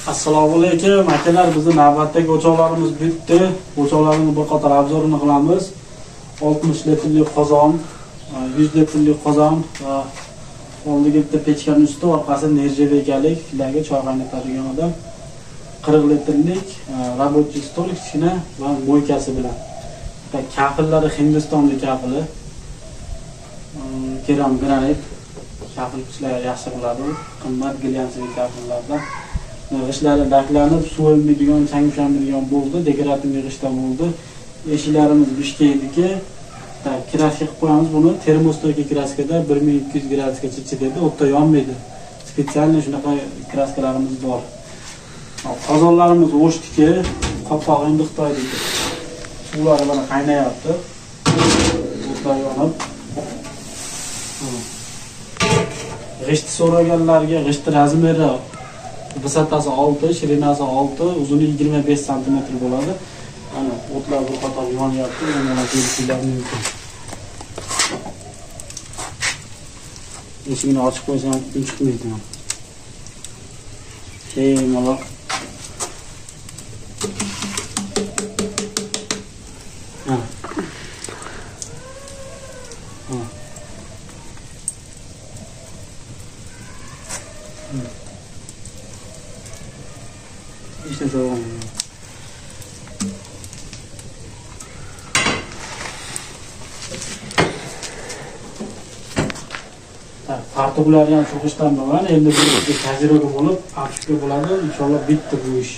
Assalomu alaykum akalar, bizning navbatdagi o'choqlarimiz bitdi. O'choqlarning bir qator obzorini qilamiz. 60 litrli qozon, 100 litrli qozon va oldiga bitta pechkaning usti, orqasi nerjevekalik, filaga choy qaynatadigan odam. 40 litrlik рабочий stolik kichkina va mo'ykasi bilan. Kafillari Hindistonlik kafili. Keram granit kafil ishlar yaxshi bo'ladi. Qimmat glyansiy kafillardan. G'ishlari daklanib, suv emmaydigan, chang ushamaydigan bo'ldi, dekorativ yig'ishda bo'ldi. Eshiklarimiz bishkeydiki, kraska qilib qo'yamiz buni. Termostagi kraskada 1200 gradusgacha chidaydi, o'tda yonmaydi. Spetsialniy shunaqa kraskalarimiz bor. Qozonlarimiz o'shdiki, qopqog'i endi Xitoydagi. Suvlari mana qaynayapti. O'tlar yonib. G'isht so'raganlarga g'isht razmeri vысотasi 6, shirinasi 6, uzuni 25 sm bo'ladi. Ana o'tlar bir qator yonyapti, mana kelishilar mumkin. Eshigini ochib qo'ysam chiqmaydi. Mana İşte devam ediyor. Fartuqlar ham cho'qishdan bo'lgan. Endi bu tajriba bo'lib, afishga bo'ladi. Inshaalloh bitdi bu ish.